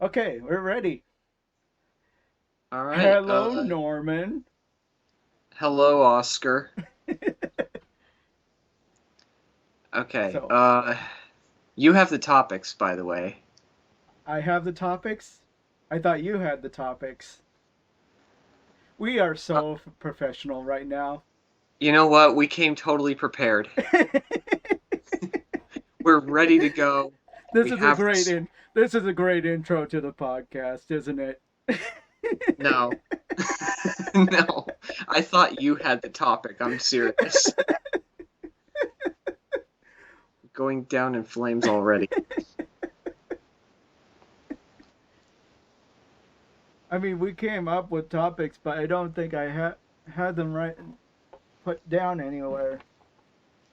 Okay, we're ready. All right. Hello, Norman. Hello, Oscar. Okay. So, You have the topics, by the way. I have the topics. I thought you had the topics. We are Uh, so professional right now. you know what? We came totally prepared. We're ready to go. this We is a have great this. in. This is a great intro to the podcast, isn't it? No. No. I thought you had the topic. I'm serious. Going down in flames already. I mean, we came up with topics, but I don't think I had them right put down anywhere.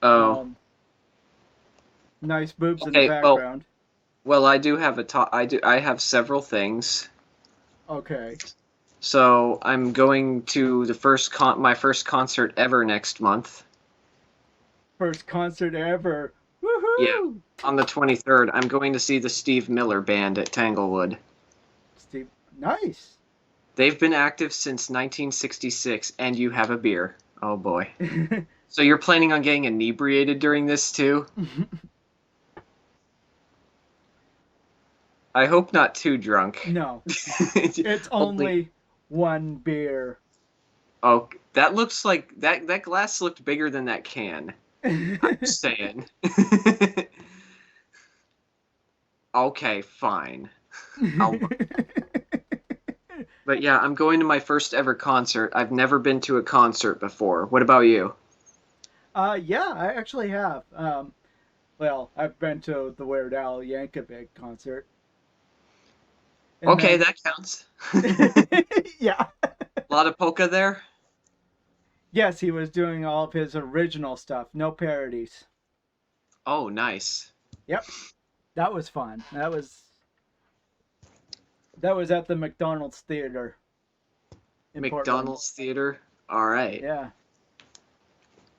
Oh. Um, nice boobs in the Okay. Well, background. well, I do have a top. I have several things. Okay. So I'm going to my first concert ever next month. First concert ever. Yeah. Woohoo! On the 23rd, I'm going to see the Steve Miller Band at Tanglewood. Steve, nice. They've been active since 1966, and you have a beer. Oh boy. So you're planning on getting inebriated during this too? I hope not too drunk. no, it's Only. only one beer. Oh, that looks like that glass looked bigger than that can. I'm just saying. Okay, fine. I'll But yeah, I'm going to my first ever concert. I've never been to a concert before. What about you? Yeah, I actually have. Well, I've been to the Weird Al Yankovic concert, and Okay, then that counts. yeah, A lot of polka there? yes, he was doing all of his original stuff, no parodies. Oh, nice. Yep, that was fun. That was at the McDonald's Theater in Portland. McDonald's Theater. All right. Yeah.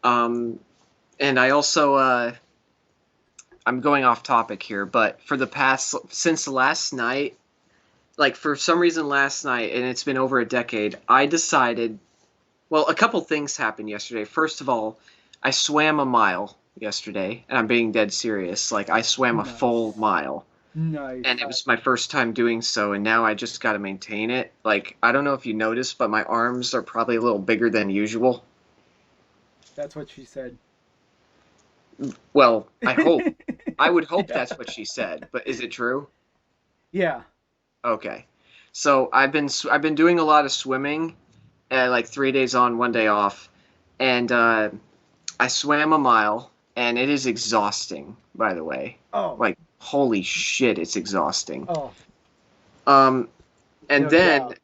Um, and I also I'm going off topic here, but for the past since last night, like for some reason last night, and it's been over a decade, I decided. Well, a couple things happened yesterday. First of all, I swam a mile yesterday, and I'm being dead serious. Like I swam a full Nice. mile. And Nice. it was my first time doing so, and now I just got to maintain it. Like, I don't know if you noticed, but my arms are probably a little bigger than usual. That's what she said. Well, I hope. I would hope yeah. that's what she said, but is it true? Yeah. Okay. So I've been doing a lot of swimming, like 3 days on, 1 day off, and I swam a mile, and it is exhausting, by the way. Oh. Like, holy shit, it's exhausting. Oh. Um, and No then doubt.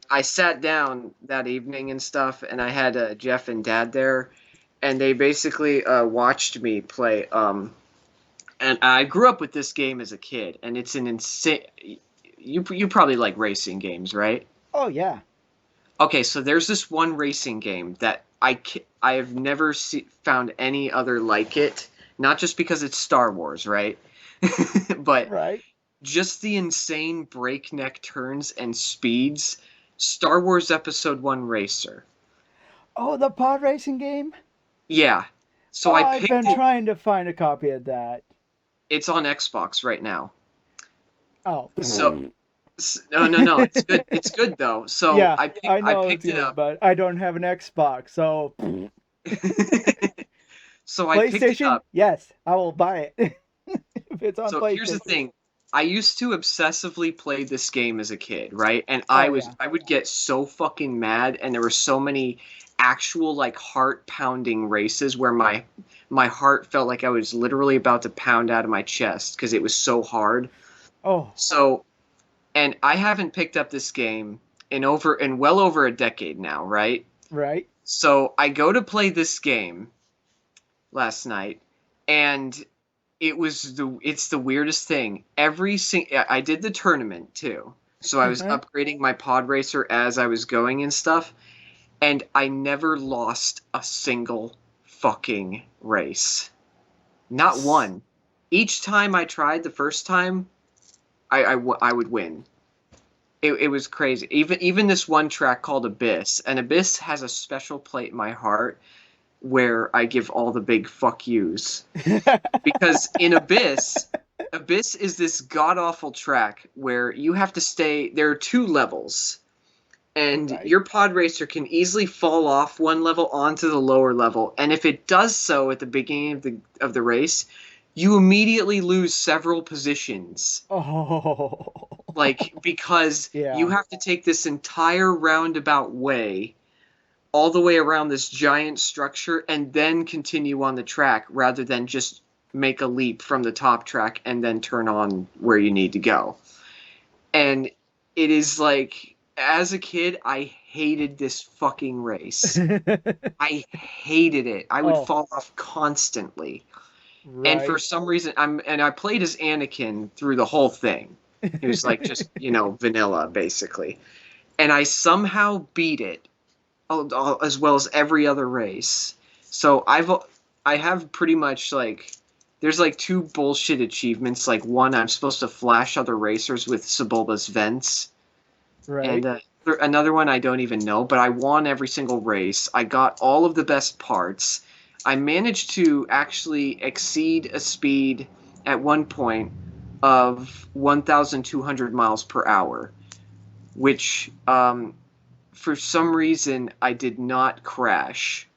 I sat down that evening and stuff, and I had Jeff and Dad there, and they basically watched me play. And I grew up with this game as a kid, and it's an insane. You probably like racing games, right? Oh yeah. Okay, so there's this one racing game that I have never found any other like it. Not just because it's Star Wars, right? But Right. just the insane breakneck turns and speeds. Star Wars Episode 1 Racer. Oh, the pod racing game. Yeah. So Oh, I I've picked been it. trying to find a copy of that. It's on Xbox right now. Oh. So no, no, no. It's good. It's good though. So yeah, I I I know it's picked it good, up. but I don't have an Xbox, so So I picked it PlayStation. up. Yes, I will buy it if it's on So here's the PlayStation. thing. I used to obsessively play this game as a kid, right? And Oh yeah. I would get so fucking mad, and there were so many actual like heart pounding races where my heart felt like I was literally about to pound out of my chest because it was so hard. Oh, So, and I haven't picked up this game in well over a decade now, right? right. So I go to play this game last night, and it's the weirdest thing. I did the tournament too. So I was Uh-huh. upgrading my pod racer as I was going and stuff, and I never lost a single fucking race. Not one. Each time I tried the first time, I would win. It was crazy. Even this one track called Abyss, and Abyss has a special place in my heart where I give all the big fuck yous. Because in Abyss is this god awful track where you have to stay. There are two levels, and Right. your pod racer can easily fall off one level onto the lower level. And if it does so at the beginning of the race, you immediately lose several positions. Oh. Like because you Yeah. have to take this entire roundabout way all the way around this giant structure and then continue on the track rather than just make a leap from the top track and then turn on where you need to go. And it is like, as a kid, I hated this fucking race. I hated it. I would Oh, fall off constantly. And for right. some reason, I played as Anakin through the whole thing. He was like just, vanilla basically. And I somehow beat it as well as every other race. So I have pretty much like there's like two bullshit achievements. Like one, I'm supposed to flash other racers with Sebulba's vents, and Right. another one I don't even know. But I won every single race. I got all of the best parts. I managed to actually exceed a speed at one point of 1,200 miles per hour, which for some reason I did not crash.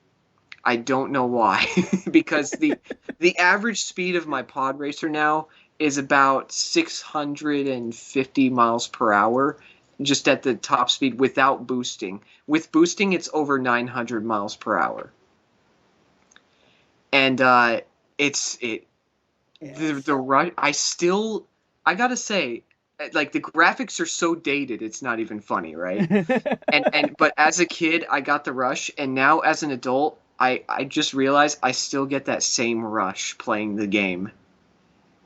I don't know why, because the average speed of my pod racer now is about 650 miles per hour, just at the top speed without boosting. With boosting, it's over 900 miles per hour, and it's it the Yes. rush. I gotta say, like the graphics are so dated, it's not even funny, right? And but as a kid I got the rush, and now as an adult I just realized I still get that same rush playing the game.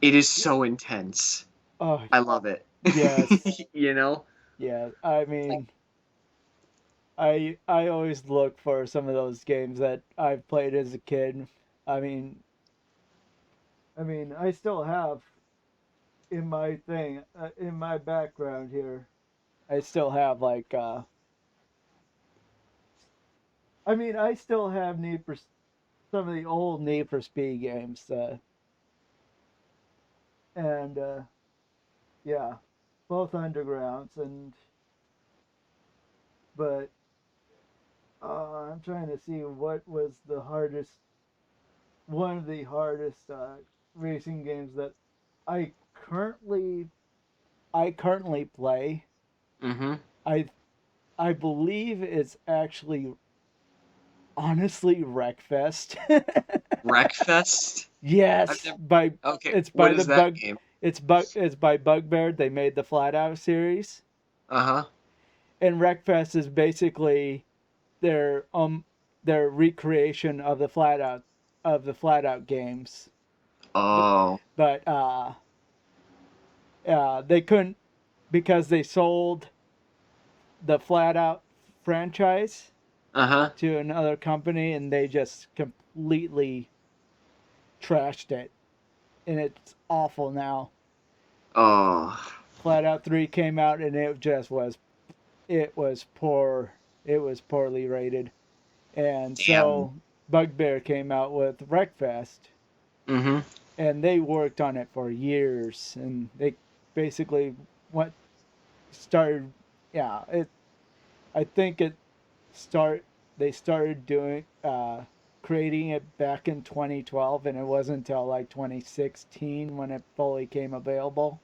It is so intense. Oh, I love it. yes. you know Yeah. I mean, I always look for some of those games that I've played as a kid. I mean, I still have in my thing, in my background here, I still have like I still have Need for some of the old Need for Speed games, and yeah, both undergrounds, and but I'm trying to see what was the hardest, one of the hardest racing games that I currently I currently play. mm-hmm. I I believe it's actually honestly Wreckfest. Wreckfest. I've Yes, never by Okay, it's what by the is that bug game? it's by Bugbear. They made the Flat Out series, Uh-huh. and Wreckfest is basically their their recreation of the Flat Out games. But Oh. but they couldn't because they sold the Flat Out franchise Uh-huh. to another company, and they just completely trashed it, and it's awful now. Oh. Flat Out 3 came out, and it was poor. It was poorly rated, and Damn. so Bugbear came out with Wreckfest, Mm-hmm. and they worked on it for years, and they basically went started. Yeah, it. I think it start. They started doing creating it back in 2012, and it wasn't until like 2016 when it fully came available.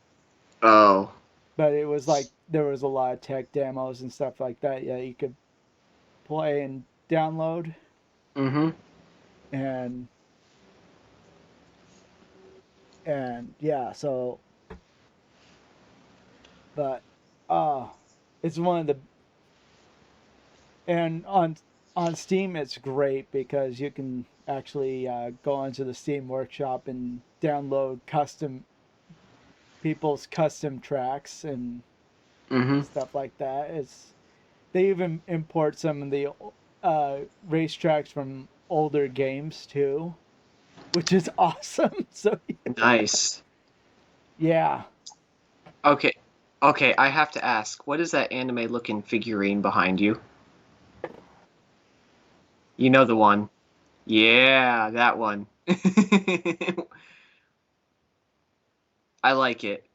Oh. But it was like there was a lot of tech demos and stuff like that. Yeah, you could play and download, Mm-hmm. and yeah. So, but it's one of the and on Steam it's great because you can actually go onto the Steam Workshop and download people's custom tracks and Mm-hmm. stuff like that. It's they even import some of the racetracks from older games too, which is awesome. So Nice. yeah, Okay. Okay, I have to ask, what is that anime looking figurine behind you? You know the one. Yeah, that one. I like it.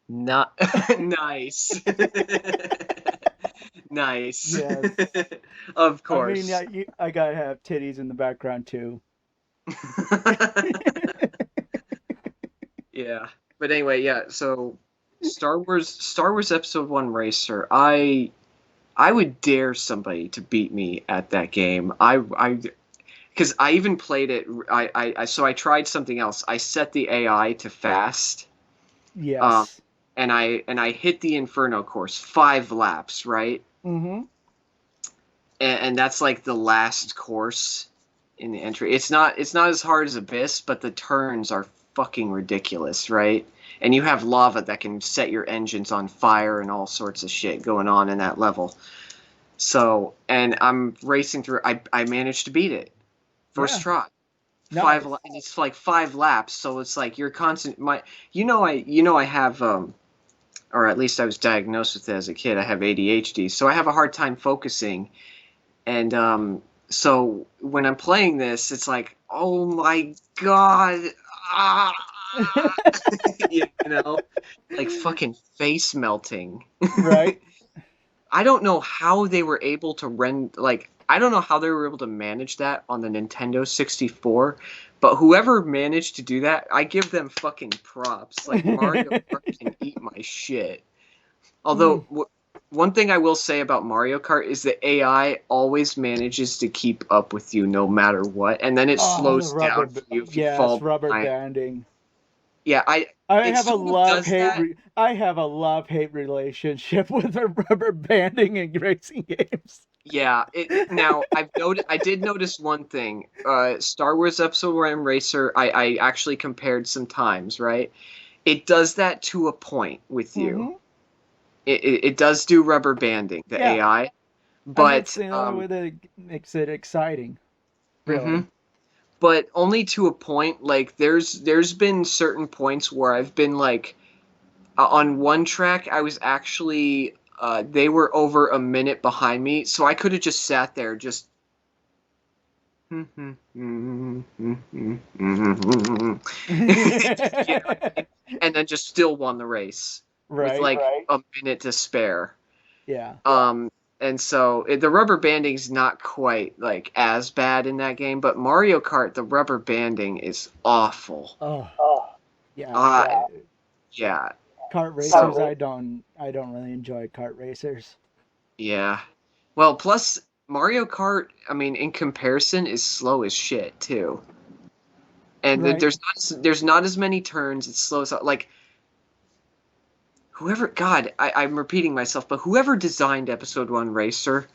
Not nice. Nice. Yes. Of I mean, course. I gotta have titties in the background too. Yeah. But anyway, yeah, so Star Wars Episode 1 Racer. I would dare somebody to beat me at that game. I because I even played it. So I tried something else. I set the AI to fast, um, Yes. and I hit the Inferno course 5 laps, right? Mm-hmm. And that's like the last course in the entry. It's not as hard as Abyss, but the turns are fucking ridiculous, right? And you have lava that can set your engines on fire and all sorts of shit going on in that level. So, and I'm racing through. I managed to beat it first Yeah. try. Nice. And it's like 5 laps, so it's like you're constant. I have or at least I was diagnosed with it as a kid. I have ADHD, so I have a hard time focusing. And so when I'm playing this, it's like, oh my god, ah, you know, like fucking face melting. Right. I don't know how they were able to I don't know how they were able to manage that on the Nintendo 64, but whoever managed to do that, I give them fucking props. Like Mario Kart can eat my shit. Although Mm. one thing I will say about Mario Kart is the AI always manages to keep up with you no matter what, and then it Oh, the slows down for you if you yes, fall rubber behind. banding. Yeah, I it have a sort of love does hate that. I have a love hate relationship with the rubber banding in racing games. Yeah, now I did notice one thing. Star Wars Episode 1 Racer, I actually compared some times, right? It does that to a point with you. Mm-hmm. It does do rubber banding, the Yeah, AI, and that's but the only way that it makes it exciting, mhm. really. But only to a point. Like there's been certain points where I've been like on one track I was actually they were over a minute behind me, so I could have just sat there just you know what I mean? And then just still won the race with Right. like a minute to spare. Yeah. Um, and so the rubber banding's not quite like as bad in that game, but Mario Kart, the rubber banding is awful. Oh, yeah. Uh, yeah. Kart So racers, I don't really enjoy kart racers. yeah. Well, plus Mario Kart, I mean, in comparison, is slow as shit too. And Right. there's not as many turns. It's slow as like whoever. God, I'm repeating myself, but whoever designed Episode 1 Racer,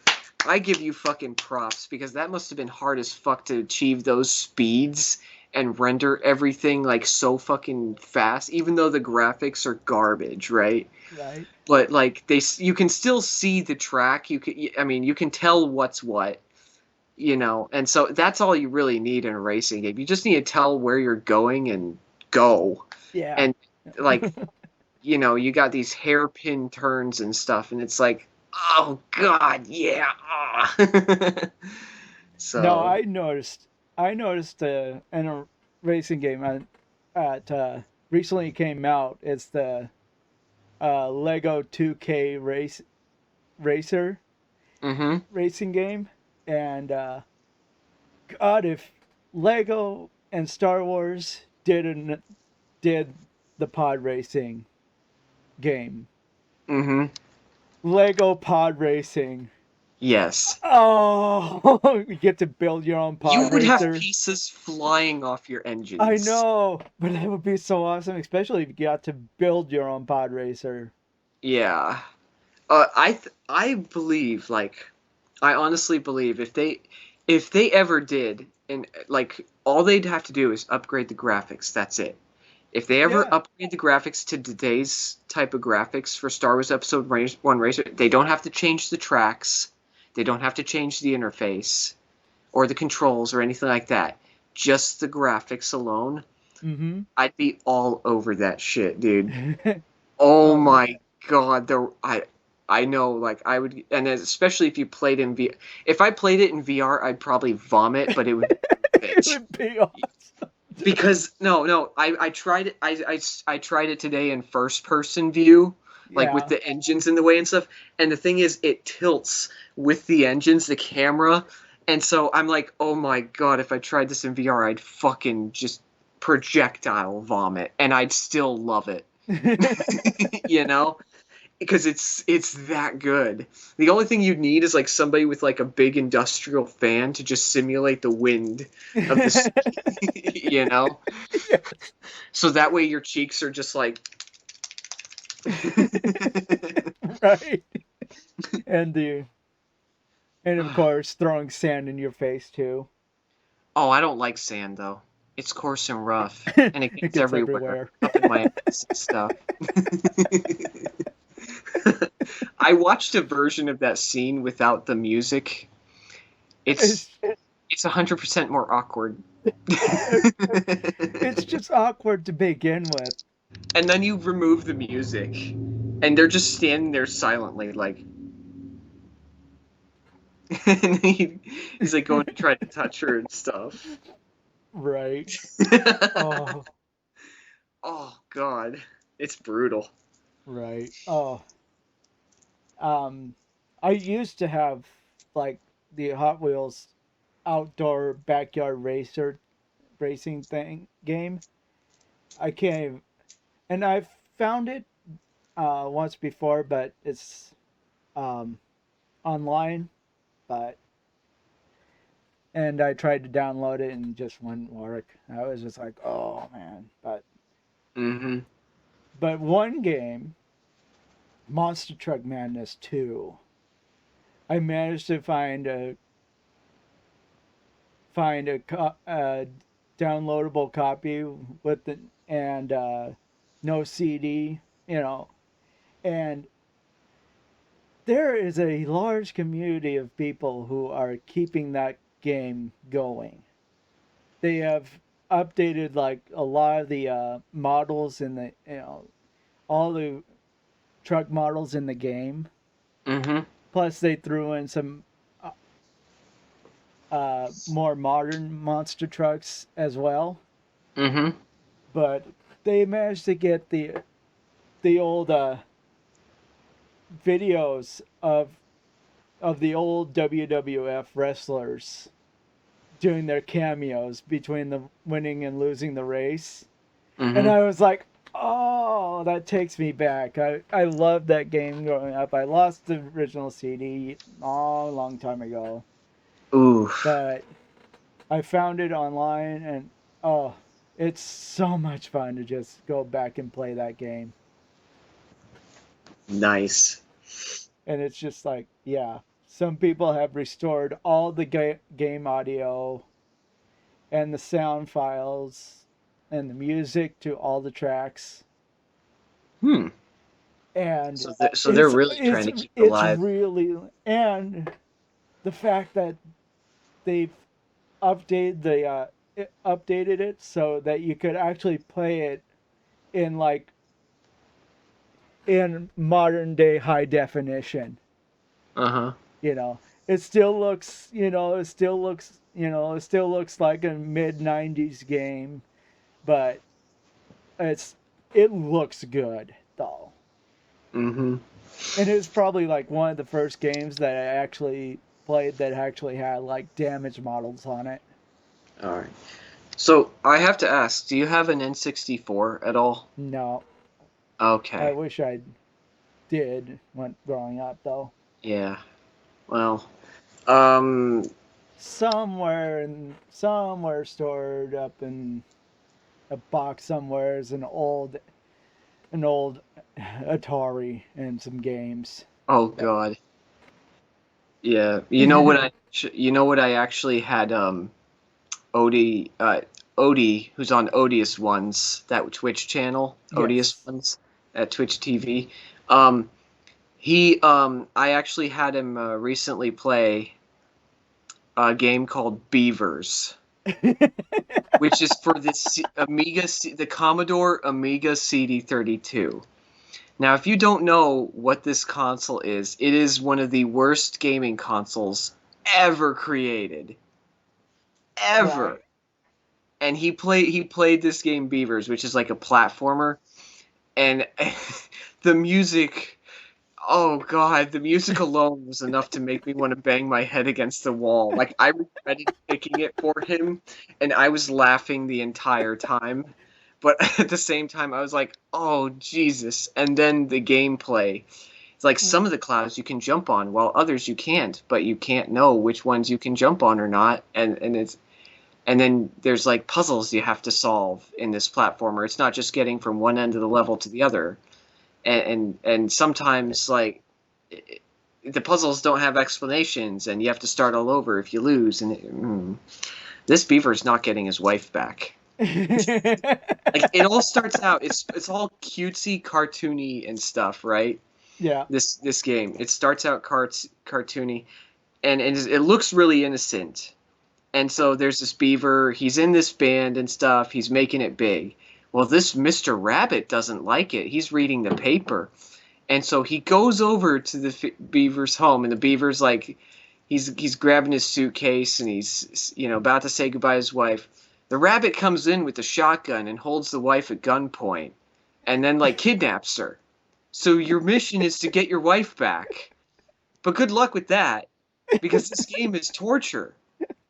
I give you fucking props because that must have been hard as fuck to achieve those speeds and render everything like so fucking fast, even though the graphics are garbage, right? Right. But like you can still see the track. I mean, you can tell what's what, and so that's all you really need in a racing game. You just need to tell where you're going and go. Yeah. And like, you got these hairpin turns and stuff, and it's like, oh god, yeah. No, So, I noticed in a racing game at recently came out. It's the Lego 2K racer mm-hmm. racing game, and God, if Lego and Star Wars did the pod racing game, Mm-hmm. Lego pod racing. Yes. Oh, you get to build your own You pod would have racer. pieces flying off your I engines. know, but that would be so awesome, especially if you got to build your own pod racer. Yeah. I believe, like, I honestly believe if they ever did, and like all they'd have to do is upgrade the graphics. That's it. If they ever Yeah, upgrade the graphics to today's type of graphics for Star Wars Episode 1 Racer, they don't have to change the tracks. They don't have to change the interface or the controls or anything like that. Just the graphics alone. Mm-hmm. I'd be all over that shit, dude. Oh Oh my yeah. god, I know, like I would, and especially if you played in V. If I played it in VR, I'd probably vomit, but it would be worth It it. would be awesome. Because no, I tried it. I tried it today in first person view, like with Yeah. the engines in the way and stuff. And the thing is, it tilts with the engines, the camera, and so I'm like, oh my god, if I tried this in VR, I'd fucking just projectile vomit, and I'd still love it. You know, because it's that good. The only thing you'd need is like somebody with like a big industrial fan to just simulate the wind of the sea, you know? Yes. So that way your cheeks are just like Right. And the and of course throwing sand in your face too. Oh, I don't like sand though. It's coarse and rough and it It gets gets everywhere, everywhere. up in my ass and stuff. I watched a version of that scene without the music. It's It's it's 100% more awkward. it's just awkward to begin with. And then you remove the music and they're just standing there silently like and he's like going to try to touch her and stuff. Right. Oh, Oh god, it's brutal. right. Oh, um, I used to have like the Hot Wheels outdoor backyard racer racing thing game. I can't even, and I've found it once before, but it's um online. But and I tried to download it and just wouldn't work. I was just like, oh man. Mhm. But one game, Monster Truck Madness 2, I managed to find a downloadable copy with the and no CD, you know, and there is a large community of people who are keeping that game going. They have updated like a lot of the models in the all the truck models in the game. Mhm. Plus, they threw in some uh, more modern monster trucks as well. Mhm. But they managed to get the old videos of the old WWF wrestlers doing their cameos between the winning and losing the race. And Mhm. I was like, oh, that takes me back. I loved that game growing up. I lost the original CD a long time ago, Ooh, but I found it online and oh, it's so much fun to just go back and play that game. nice. And it's just like, yeah, some people have restored all the game audio and the sound files and the music to all the tracks. Hmm. And So they're really trying it's to keep it it's alive. really and the fact that they've updated it so that you could actually play it in like in modern day high definition. Uh huh. You know, it still looks, it still looks like a mid '90s game, but it's it looks good though. Mhm. And it was probably like one of the first games that I actually played that actually had like damage models on it. All right. So I have to ask, do you have an N64 at all? No, I Okay. wish I did when growing up though. Yeah. Well, um, Somewhere stored up in a box somewhere is an old Atari and some games. oh But God. Yeah. You know what I actually had Odie Odie who's on Odious Ones, that Twitch channel, Odious yes. Ones at Twitch TV. Um I actually had him recently play a game called Beavers. which is for the the Commodore Amiga CD32. Now, if you don't know what this console is, it is one of the worst gaming consoles ever created. Ever. Right. And he played this game Beavers, which is like a platformer, and the music, oh god, the music alone was enough to make me want to bang my head against the wall. Like, I regretted picking it for him, and I was laughing the entire time. But at the same time, I was like, oh, Jesus. And then the gameplay. It's like some of the clouds you can jump on, while others you can't, but you can't know which ones you can jump on or not. And then there's like puzzles you have to solve in this platformer. It's not just getting from one end of the level to the other. And sometimes like the puzzles don't have explanations, and you have to start all over if you lose. This beaver's not getting his wife back. Like, it all starts out, it's all cutesy, cartoony and stuff, right? Yeah. This game, it starts out cartoony, and it looks really innocent. And so there's this beaver, he's in this band and stuff, he's making it big. Well, this Mr. Rabbit doesn't like it. He's reading the paper. And so he goes over to the beaver's home, and the beaver's like, he's grabbing his suitcase, and he's, about to say goodbye to his wife. The rabbit comes in with a shotgun and holds the wife at gunpoint, and then like kidnaps her. So your mission is to get your wife back. But good luck with that, because this game is torture.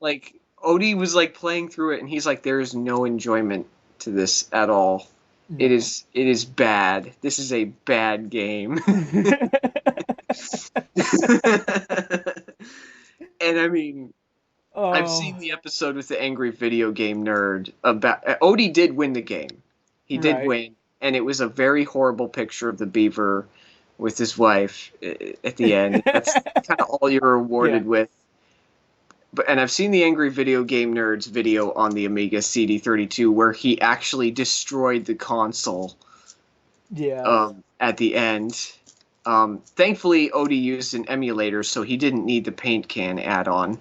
Like, Odie was like playing through it, and he's like, there is no enjoyment to this at all. It No. is bad. This is a bad game. And I mean, I've Oh, seen the episode with the angry video game nerd about Odie did win the game. He did right. win, and it was a very horrible picture of the beaver with his wife at the end. That's kind of all you're Yeah. rewarded with. And I've seen the angry video game nerd's video on the Amiga CD32 where he actually destroyed the console Yeah. at the end. Thankfully, Odie used an emulator, so he didn't need the paint can add-on.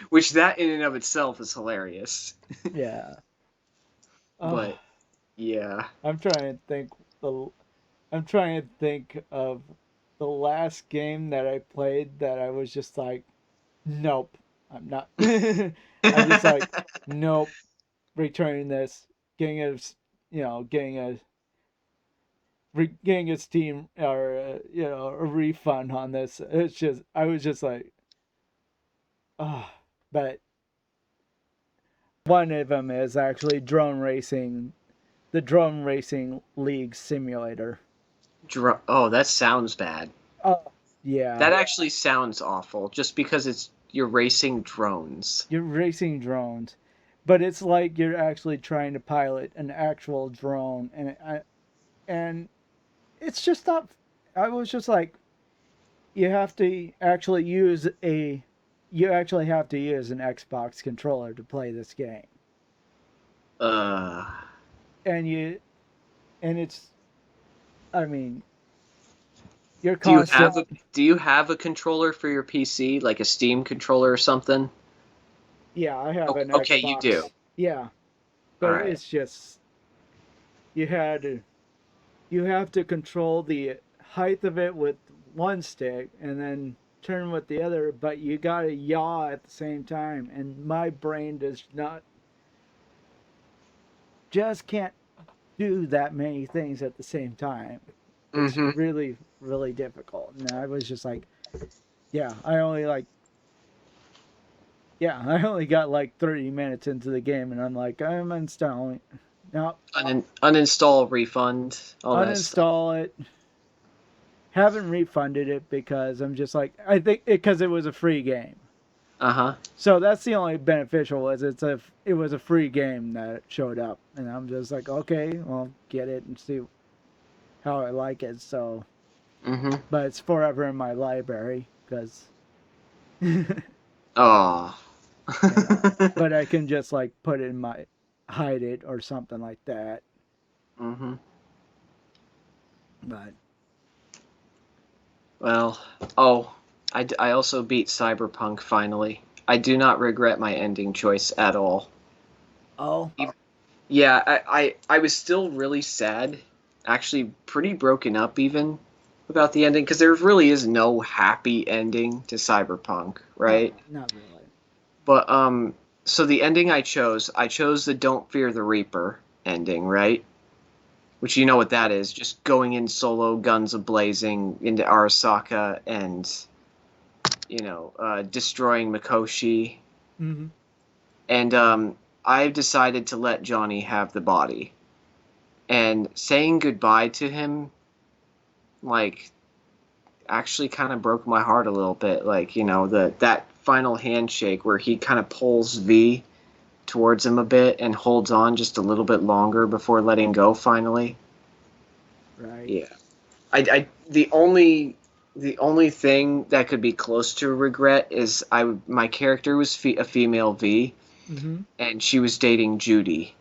Which, that in and of itself is hilarious. Yeah. Oh, But yeah, I'm trying to think the I'm trying to think of the last game that I played that I was just like, nope, I'm not. I'm just like, nope, returning this, getting a, getting getting a Steam or a refund on this. It's just I was just like, oh, but one of them is actually drone racing, the drone racing league simulator. oh, that sounds bad. Oh, yeah. That actually sounds awful, just because you're racing drones. You're racing drones, but it's like you're actually trying to pilot an actual drone, and it's just not. I was just like, you have to actually use a, you actually have to use an Xbox controller to play this game, Uh, and and it's, I mean, you're do you constant. have a do you have a controller for your PC, like a Steam controller or something? Yeah, I have an Okay, you do. Xbox. Yeah, All but right. it's just you had to you have to control the height of it with one stick and then turn with the other, but you gotta yaw at the same time. And my brain does not, just can't do that many things at the same time. It's Mm-hmm. really, really difficult. And I was just like, yeah, I only like, yeah, I only got like 30 minutes into the game and I'm like, I'm installing. Now, Uninstall, refund, all that stuff. uninstall it. Haven't refunded it because I'm just like, I think because it was a free game. Uh-huh. So that's the only beneficial was it was a free game that showed up, and I'm just like, okay, well, get it and see how I like it. So, Mm-hmm. but it's forever in my library because, Oh. but I can just like put it in my, hide it or something like that. Mm-hmm. But Well, oh, I also beat Cyberpunk finally. I do not regret my ending choice at all. Oh, Yeah, I was still really sad, actually pretty broken up even about the ending because there really is no happy ending to Cyberpunk, right? no, not really. But so the ending I chose the Don't Fear the Reaper ending, right? Which you know what that is, just going in solo, guns a-blazing into Arasaka and, destroying Mikoshi. Hmm. And I've decided to let Johnny have the body. And saying goodbye to him, like, actually kind of broke my heart a little bit. Like, that final handshake where he kind of pulls V towards him a bit and holds on just a little bit longer before letting go finally. Right. Yeah. The only thing that could be close to regret is my character was a female V Hmm. and she was dating Judy.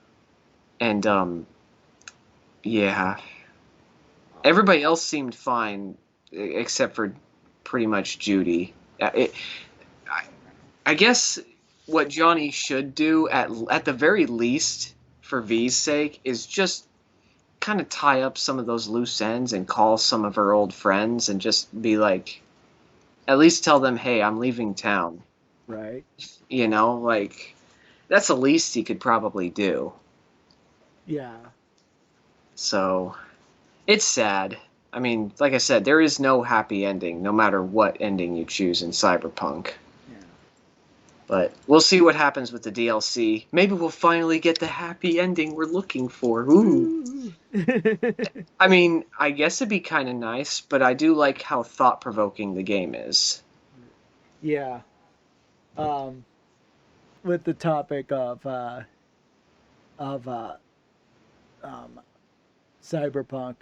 And yeah, everybody else seemed fine except for pretty much Judy. I, I guess what Johnny should do at the very least for V's sake is just kind of tie up some of those loose ends and call some of her old friends and just be like, at least tell them, hey, I'm leaving town. Right. Like that's the least he could probably do. Yeah. So it's sad. I mean, like I said, there is no happy ending, no matter what ending you choose in Cyberpunk. Yeah. But we'll see what happens with the DLC. Maybe we'll finally get the happy ending we're looking for. Ooh. Woo. I mean, I guess it'd be kind of nice, but I do like how thought-provoking the game is. Yeah. Um, with the topic of um cyberpunk.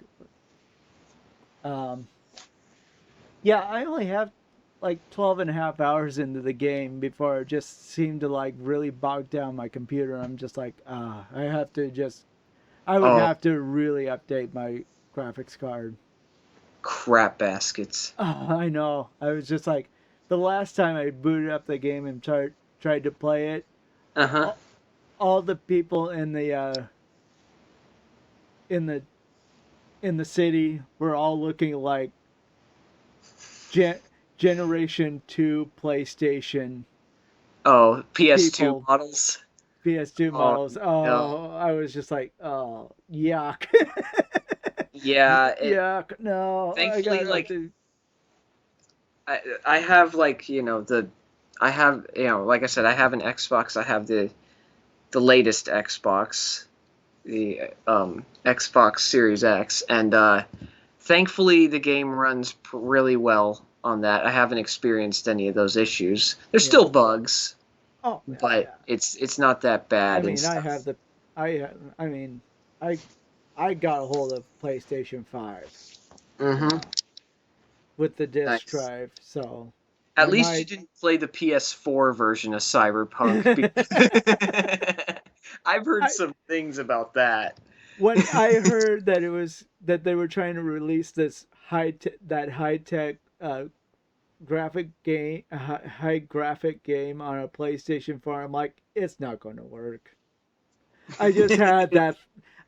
Um, yeah, I only have like 12 and a half hours into the game before it just seemed to like really bog down my computer. I'm just like, I would Oh, have to really update my graphics card. crap baskets. I know. I was just like, the last time I booted up the game and tried to play it, Uh-huh. all, all the people in the in the city were all looking like gen- generation 2 PlayStation Oh, PS2 people, models. PS2 Oh, models. no. Oh, I was just like, oh, yuck. Yeah, Yuck. No, I got thankfully, to like, update. I have, like, I have, like I said, I have an Xbox. I have the latest Xbox, the Xbox Series X, and thankfully the game runs really well on that. I haven't experienced any of those issues. There's Yeah. still bugs, Oh, yeah, but yeah. it's not that I bad and mean, I stuff. have the, I mean, I, I got a hold of PlayStation 5, Mm-hmm. uh, with the disc Nice. drive, so At I least you might. didn't play the PS4 version of Cyberpunk. I've heard I some things about that. when I heard that it was that they were trying to release this high tech graphic game, high graphic game on a PlayStation 4, I'm like, it's not going to work. I just had that.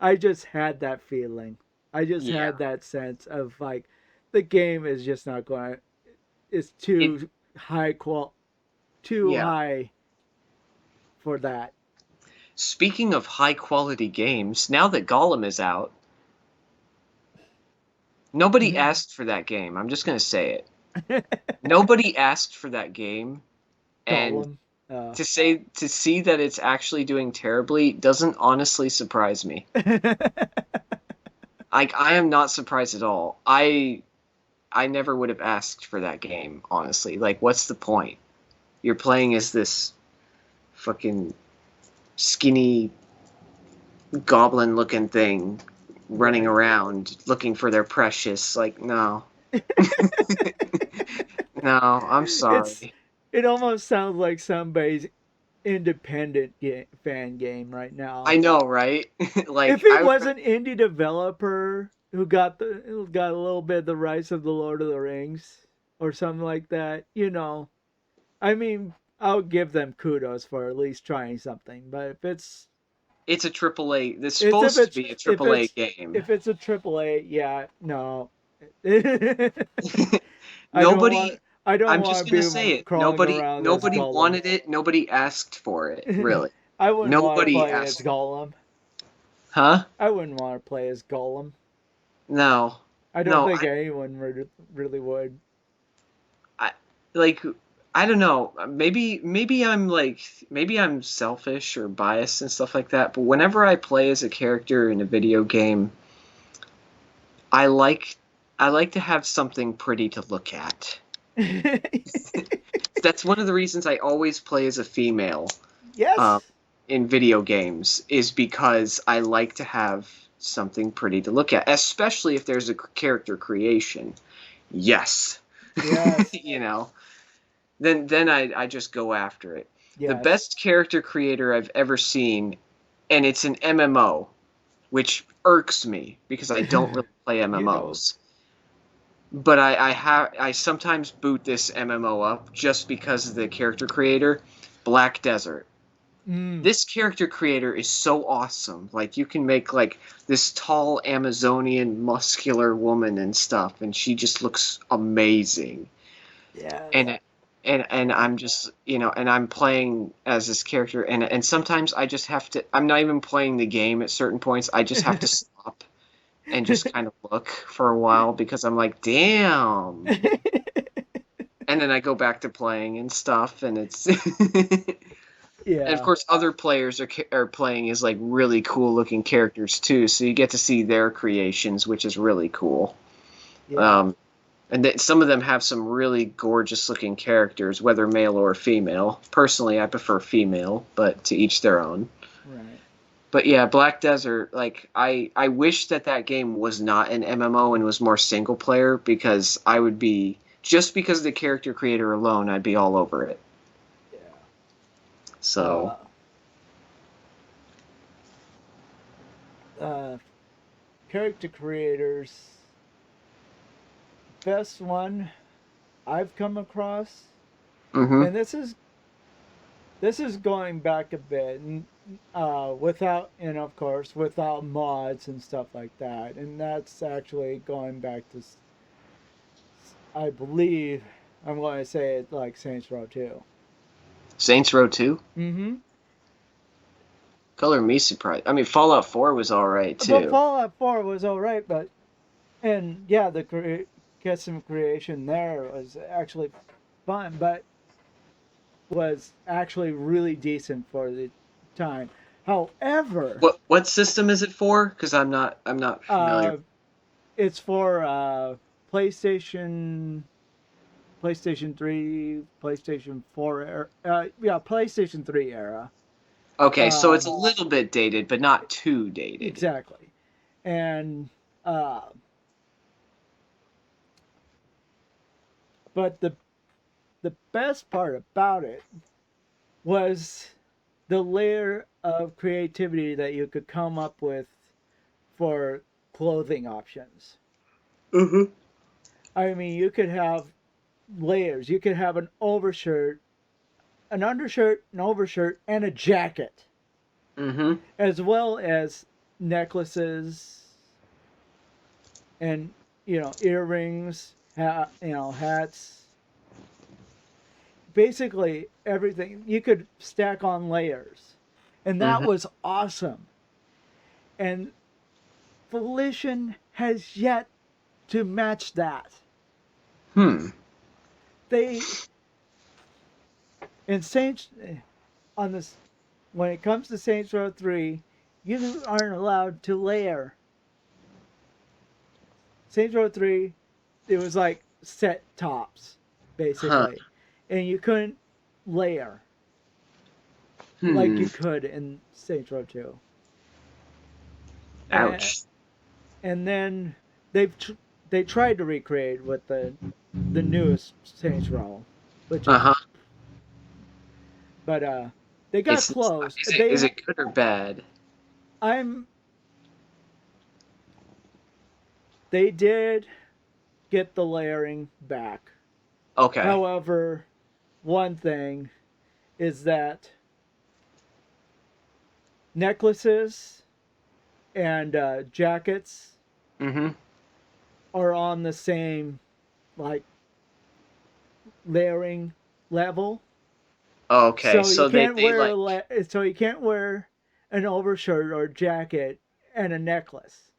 I just had that feeling. I just Yeah. had that sense of like, the game is just not going to. It's It too yeah. high for that. Speaking of high quality games, now that Gollum is out, nobody Mhm. asked for that game. I'm just gonna say it. Nobody asked for that game, and Gollum. Uh, to see that it's actually doing terribly doesn't honestly surprise me. Like I am not surprised at all. I never would have asked for that game, honestly. Like what's the point? You're playing as this fucking skinny goblin looking thing running right. around looking for their precious. Like no. No, I'm It's sorry. it almost sounds like somebody's fan game right I now. know, right? If Like it I was an indie developer who got a little bit of the rights of the Lord of the Rings or something like that, I mean, I'll give them kudos for at least trying something. But if It's a triple A. This is it's if supposed to it's be a if triple A it's game. if it's a triple A, yeah, no. I don't want Nobody. I don't I'm want just to gonna be say it. crawling Nobody. around as Nobody Gollum. wanted it. Nobody asked for it. Really. I wouldn't want to Nobody play as asked. Gollum. Huh? I wouldn't want to play as Gollum. No. I don't No. think anyone really would. I like. I don't know. Maybe I'm selfish or biased and stuff like that. But whenever I play as a character in a video game, I like I like to have something pretty to look at. That's one of the reasons I always play as a female um, Yes. in video games is because I like to have something pretty to look at, especially if there's a character creation. Yes, Yes. you know, then I just go after it. The Yes. best character creator I've ever seen, and it's an MMO, which irks me because I don't really play You know. MMOs. But I sometimes boot this MMO up just because of the character creator, Black Desert. Mm, This character creator is so awesome. Like you can make like this tall Amazonian muscular woman and stuff, and she just looks amazing. yes. And and I'm just and I'm playing as this character, and sometimes I just have to. I'm not even playing the game at certain points. I just have to stop and just kind of look for a while because I'm like, damn. And then I go back to playing and stuff, and it's and of Yeah. course other players are playing as like really cool looking characters too, so you get to see their creations, which is really cool. Yeah. Um, and some of them have some really gorgeous looking characters, whether male or female. Personally, I prefer female, but to each their own. Right. But yeah, Black Desert, like I wish that game was not an MMO and was more single player because I would be just because of the character creator alone, I'd be all over it. Yeah. So, Uh, character creators. Best one I've come across, mhm. and this is going back a bit, and without, and of course, without mods and stuff like that, and that's actually going back to, I believe, I'm going to say it like Saints Row 2. Saints Row 2? Mm-hmm. Color me surprised. I mean, Fallout 4 was all right But too. Fallout 4 was all right, but and yeah, the custom creation there was actually fun, but was actually really decent for the time. However, What system is it for? Because I'm not familiar. uh, it's for PlayStation, PlayStation 3, PlayStation 4 era. Yeah, PlayStation 3 era. Okay, so it's a Um, little bit dated, but not too dated. exactly. And uh, but the best part about it was the layer of creativity that you could come up with for clothing options. Mhm. I mean, you could have layers. You could have an overshirt, an undershirt, an overshirt, and a jacket, Mhm. as well as necklaces and earrings, hats. Basically, everything you could stack on layers, and that Mhm. was awesome. And Volition has yet to match that. Hmm. They in Saints on this when it comes to Saints Row 3, you aren't allowed to layer. Saints Row 3, it was like set tops, Huh. basically. And you couldn't layer like Hmm. you could in Saints Row 2. And, Ouch. and then they've they tried to recreate with the newest Saints Row, which Uh is huh. but they got It's close. is it good or bad? I'm they did get the layering back. Okay. However, one thing, is that necklaces and jackets Mm-hmm. are on the same like layering level. Okay, So you so they can't they wear like so you can't wear an overshirt or jacket and a necklace.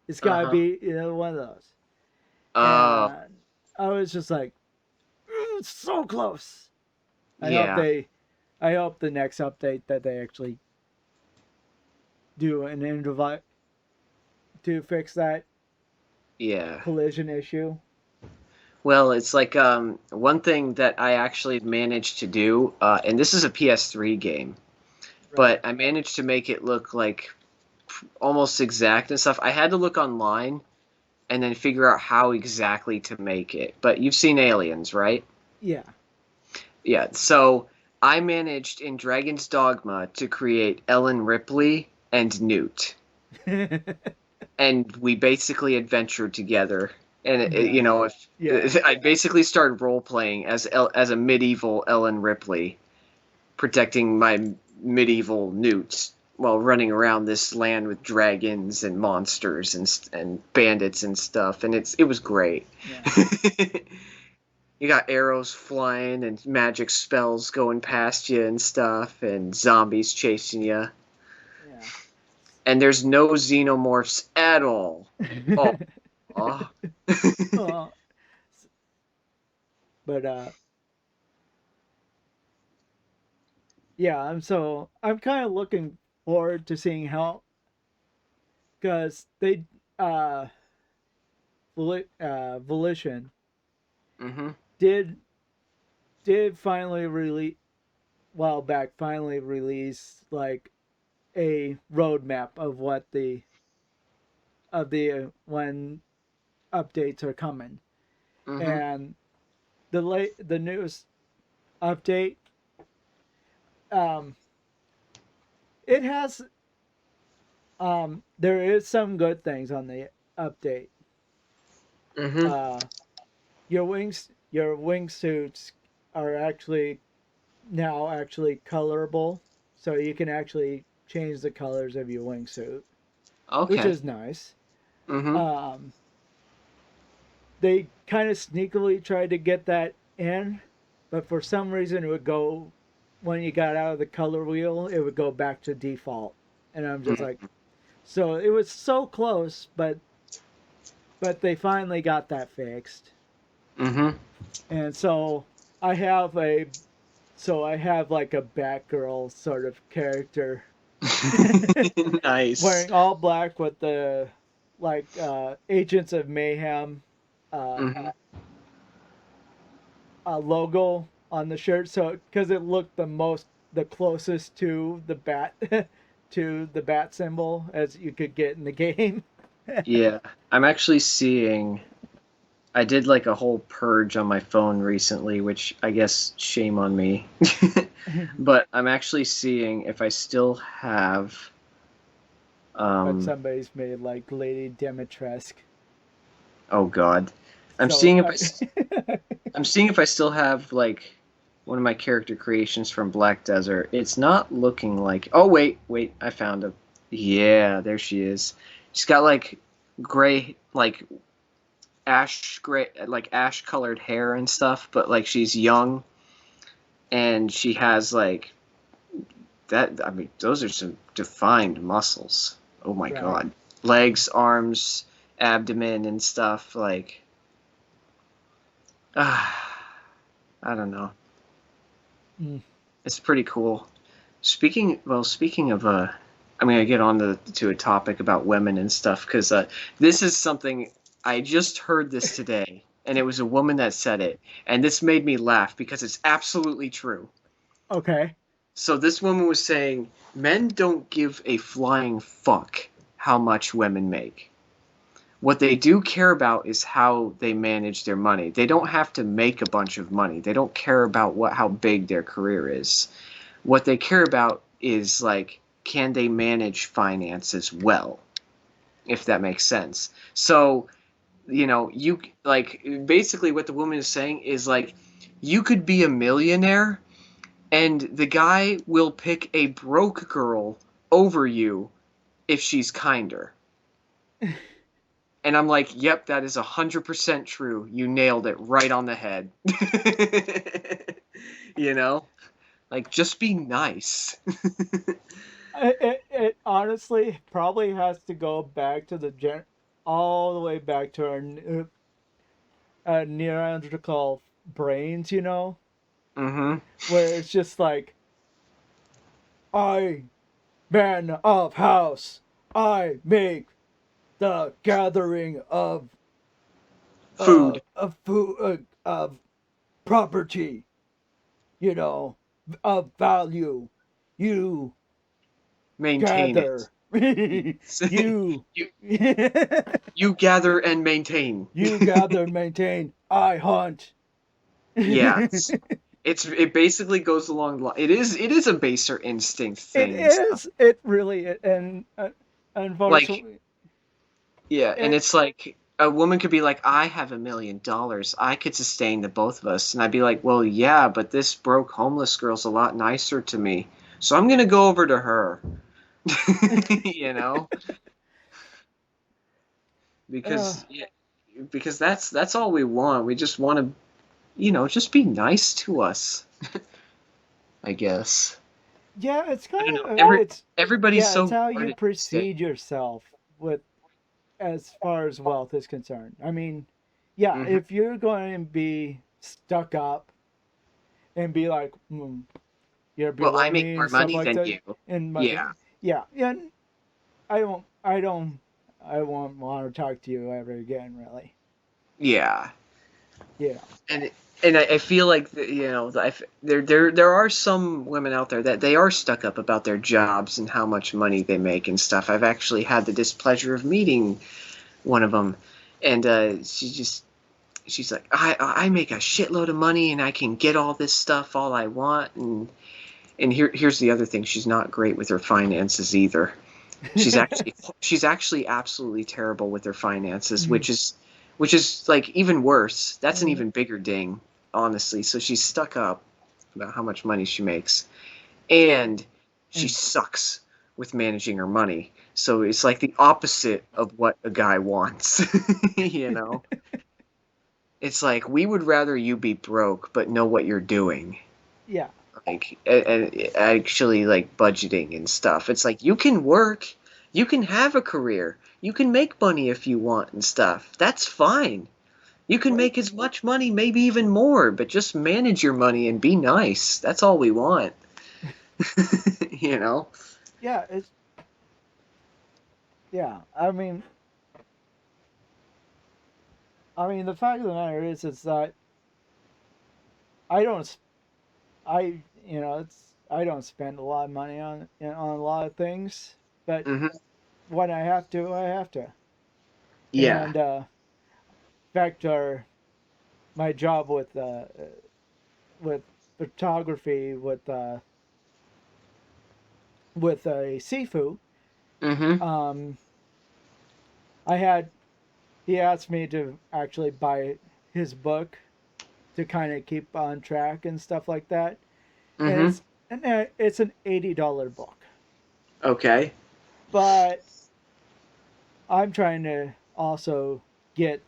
It's got to uh-huh. be one of those. Oh, And I was just like, It's so close." I hope yeah. they, I hope the next update that they actually do an invite to fix that Yeah. collision issue. Well, it's like one thing that I actually managed to do, and this is a PS3 game, Right. but I managed to make it look like almost exact and stuff. I had to look online and then figure out how exactly to make it. But you've seen Aliens, right? Yeah. Yeah. So I managed in Dragon's Dogma to create Ellen Ripley and Newt, and we basically adventured together. And you Nice. know, Yeah. if I basically started role playing as a medieval Ellen Ripley, protecting my medieval newts while running around this land with dragons and monsters and bandits and stuff, and it was great. Yeah. You got arrows flying and magic spells going past you and stuff, and zombies chasing you, Yeah. and there's no xenomorphs at all. Oh, Uh, but yeah, I'm kind of looking forward to seeing how, because they uh, Volition mm-hmm, did finally release, while back, finally release like a roadmap of what the when updates are coming. mm-hmm, And the newest update, um it has, there is some good things on the update. mm-hmm. uh your wingsuits are actually now actually colorable, so you can actually change the colors of your wingsuit, which Okay. is nice. Mm-hmm. um they kind of sneakily tried to get that in, but for some reason it would go, when you got out of the color wheel, it would go back to default. And I'm just like, so it was so close, but they finally got that fixed. Mm-hmm. And so I have a I have like a Batgirl sort of character Nice. wearing all black with the like Agents of Mayhem uh, Mm-hmm. logo on the shirt, so because it looked the closest to the bat to the bat symbol as you could get in the game. Yeah, I'm actually seeing. I did like a whole purge on my phone recently, which I guess shame on me. But I'm actually seeing if I still have. But Um, somebody's made like Lady Dimitrescu. oh God, I'm So seeing I'm seeing if I still have like one of my character creations from Black Desert. It's not looking like. Oh wait, I found her. Yeah, there she is. She's got like gray, like ash gray, like ash colored hair and stuff, but like she's young and she has like that. I mean, those are some defined muscles. Oh my right. God, legs, arms, abdomen, and stuff. Like, I don't know. Mm. It's pretty cool. Speaking of I'm gonna get on to a topic about women and stuff because this is something I just heard this today, and it was a woman that said it, and this made me laugh because it's absolutely true. Okay. So this woman was saying men don't give a flying fuck how much women make. What they do care about is how they manage their money. They don't have to make a bunch of money. They don't care about how big their career is. What they care about is like, can they manage finances well, if that makes sense. So you like basically what the woman is saying is like, you could be a millionaire and the guy will pick a broke girl over you if she's kinder. And I'm like, yep, that is 100% true. You nailed it right on the head. You know? Like, just be nice. It honestly probably has to go back to all the way back to our Neanderthal brains, Mm-hmm. where it's just like, I, man of house, I make the gathering Food. of food, of property, you know, of value. You Maintain it. gather. you you you gather and maintain. you gather, maintain. I hunt. Yeah, it it basically goes along the line. It is a baser instinct thing and stuff. is. It really and Like, unfortunately, yeah, and it it's like a woman could be like, I have $1 million. I could sustain the both of us. And I'd be like, well, yeah, but this broke homeless girl's a lot nicer to me. So I'm gonna go over to her. You know? uh, Because yeah, because that's all we want. We just want to, just be nice to us, I guess. yeah, it's I don't kind know. of it's Everybody's yeah, it's so how you guarded these days. precede yourself with as far as wealth is concerned. I mean, yeah, Hmm. if you're going to be stuck up and be like, you're Well, I below make me more and stuff money like than that, you. and Yeah, yeah, yeah, I won't want to talk to you ever again, really. yeah. Yeah. and I feel like there are some women out there that they are stuck up about their jobs and how much money they make and stuff. I've actually had the displeasure of meeting one of them, and she's like, I make a shitload of money and I can get all this stuff all I want, and here's the other thing: she's not great with her finances either. She's actually absolutely terrible with her finances, which is like even worse. That's an even bigger ding, honestly. So she's stuck up about how much money she makes, and she and sucks with managing her money. So it's like the opposite of what a guy wants. you know, it's like we would rather you be broke but know what you're doing, yeah. like and actually like budgeting and stuff. It's like you can work, you can have a career, you can make money if you want and stuff. That's fine. You can Right. make as much money, maybe even more, but just manage your money and be nice. That's all we want. you know? Yeah. It's yeah. I mean, the fact of the matter is that I don't. I don't spend a lot of money on a lot of things, but Hmm. when I have to, I have to. Yeah. And in fact, my job with photography with a Sifu, Hmm. um, I had he asked me to actually buy his book to kind of keep on track and stuff like that, and Hmm. it's an $80 book, Okay. but I'm trying to also get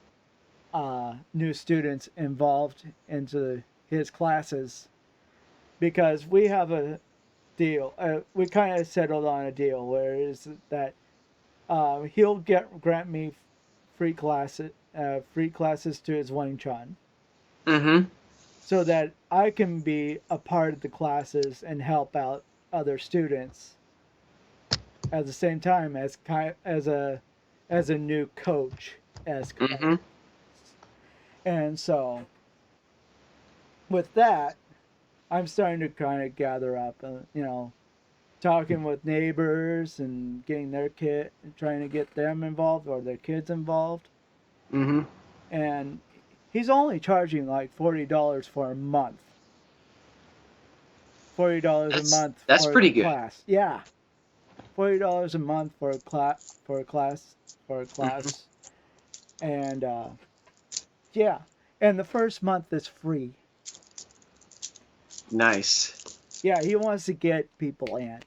new students involved into his classes because we have a deal. We kind of settled on a deal where it is that he'll grant me free classes to his Wing Chun, Hmm. so that I can be a part of the classes and help out other students at the same time as as a new coach esque. Hmm. And so with that, I'm starting to kind of gather up, talking with neighbors and getting their kid, trying to get them involved or their kids involved. Hmm. And he's only charging like $40 for a month. $40 a month That's for the pretty good. class. Yeah, $40 a month for a class for a Hmm. class, and yeah, and the first month is free. Nice. Yeah, he wants to get people in,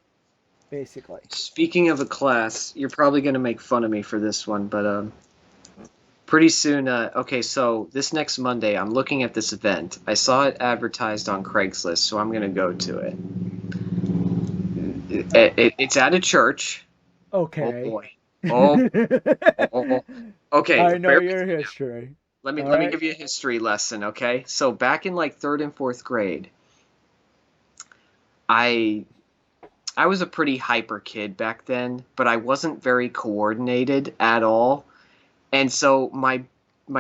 basically. Speaking of a class, you're probably gonna make fun of me for this one, but pretty soon. Okay, so this next Monday, I'm looking at this event. I saw it advertised on Craigslist, so I'm gonna go to it. It's at a church. Oh Okay. boy. Oh, oh. Okay, I know bear with your me now. history. Let me All let me right. give you a history lesson, okay? So back in like third and fourth grade, I I was a pretty hyper kid back then, but I wasn't very coordinated at all. And so my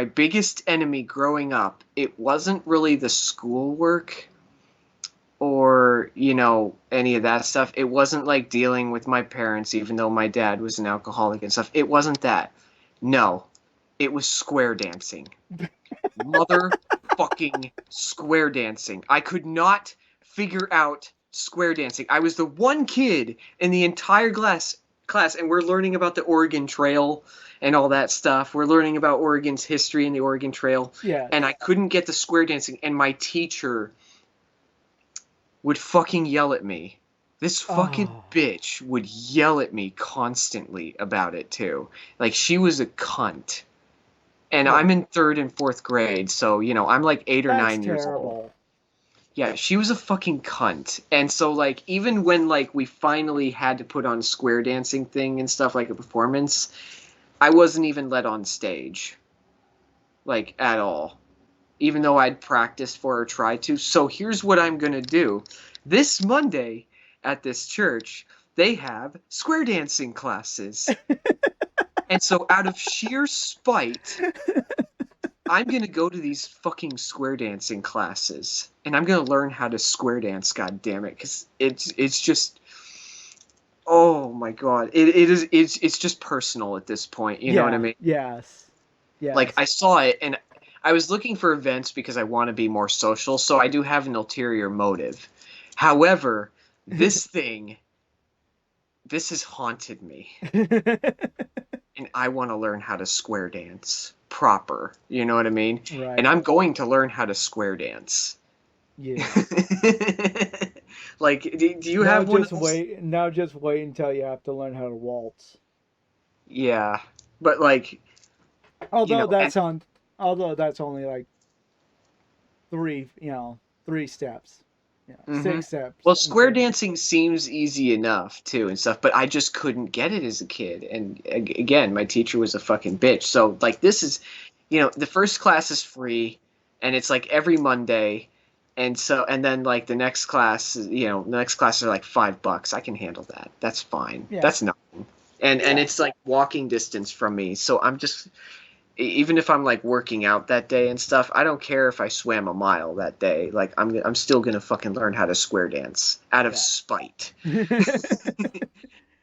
biggest enemy growing up, it wasn't really the schoolwork or, any of that stuff. It wasn't like dealing with my parents, even though my dad was an alcoholic and stuff. It wasn't that. No, it was square dancing. Motherfucking square dancing. I could not figure out square dancing. I was the one kid in the entire class, and we're learning about the Oregon Trail and all that stuff. We're learning about Oregon's history and the Oregon Trail, and I Yes. couldn't get the square dancing, and my teacher would fucking yell at me. This fucking Oh. bitch would yell at me constantly about it too. Like she was a cunt. And Oh. I'm in third and fourth grade, so I'm like 8 or 9 That's years old. terrible. Yeah, she was a fucking cunt. And so like even when like we finally had to put on square dancing thing and stuff like a performance, I wasn't even let on stage. Like at all. Even though I'd practiced for or tried to. So here's what I'm gonna do. This Monday at this church, they have square dancing classes. And so out of sheer spite, I'm gonna go to these fucking square dancing classes, and I'm gonna learn how to square dance. God damn it, because it's just oh my god, it's just personal at this point. You know what I Yeah. mean? Yes. Like Yes. I saw it, and I was looking for events because I want to be more social, so I do have an ulterior motive. However, this thing, this has haunted me, and I want to learn how to square dance proper. You know what I mean? And Right. I'm going to learn how to square dance. Yes. Like, do you have one of those? Now just wait until you have to learn how to waltz. Yeah, but like, Although and that's on although that's only like three, 3 steps. hmm 6 steps well, square instead of dancing seems easy enough too and stuff, but I just couldn't get it as a kid. And again, my teacher was a fucking bitch. So like, this is, the first class is free, and it's like every Monday. And then like the next class are like $5. I can handle that. That's fine. yeah. That's nothing. And Yeah. it's like walking distance from me. So I'm just even if I'm like working out that day and stuff, I don't care if I swam a mile that day. Like I'm still gonna fucking learn how to square dance out of Yeah. spite.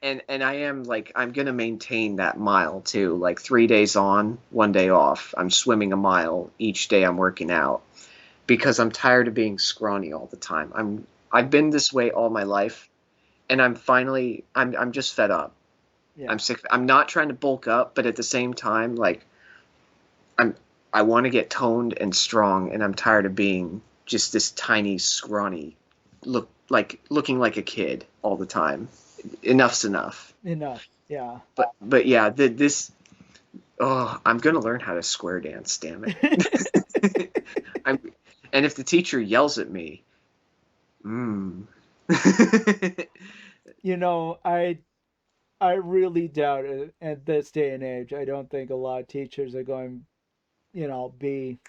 And I am like I'm gonna maintain that mile too. Like 3 days on, 1 day off. I'm swimming a mile each day I'm working out because I'm tired of being scrawny all the time. I've been this way all my life, and I'm just fed up. I'm Yeah. sick. I'm not trying to bulk up, but at the same time, like I'm I want to get toned and strong, and I'm tired of being just this tiny, scrawny, looking like a kid all the time. Enough's enough. Enough. Yeah. But yeah, this I'm gonna learn how to square dance. Damn it. I'm and if the teacher yells at me, mm. you know, I really doubt it at this day and age. I don't think a lot of teachers are going, be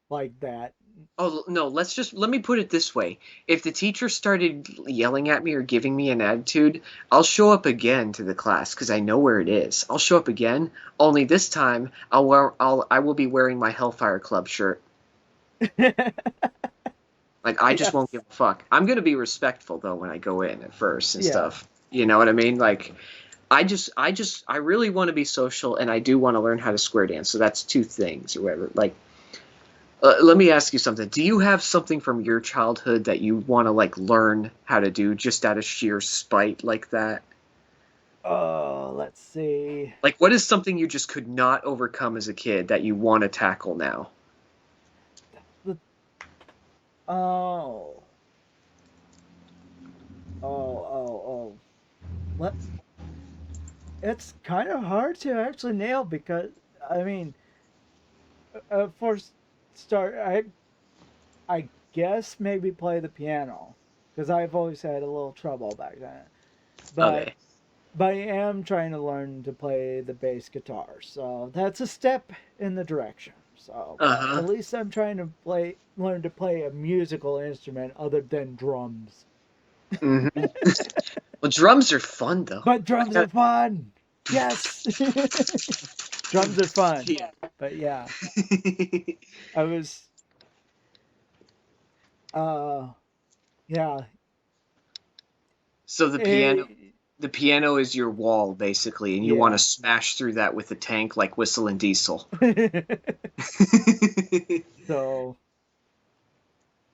like that. Oh no, let me put it this way. If the teacher started yelling at me or giving me an attitude, I'll show up again to the class because I know where it is. I'll show up again, only this time I will be wearing my Hellfire Club shirt. Like I just won't Yes. give a fuck. I'm gonna be respectful though when I go in at first and Yeah. stuff. You know what I mean? Like I really want to be social, and I do want to learn how to square dance. So that's two things or whatever. Like let me ask you something. Do you have something from your childhood that you want to like learn how to do just out of sheer spite like that? Oh, let's see. Like what is something you just could not overcome as a kid that you want to tackle now? The, oh. Oh. Let It's kind of hard to actually nail because I mean, for start, I guess maybe play the piano because I've always had a little trouble back then. But Okay. I am trying to learn to play the bass guitar, so that's a step in the direction. So Uh-huh. at least I'm trying to learn to play a musical instrument other than drums. Hmm. Well, drums are fun though. But I drums are got fun. Yes, drums are fun. yeah. But yeah, I was uh yeah. So Eh, the piano is your wall basically, and you want to yeah. smash through that with a tank like Whistle and Diesel. So,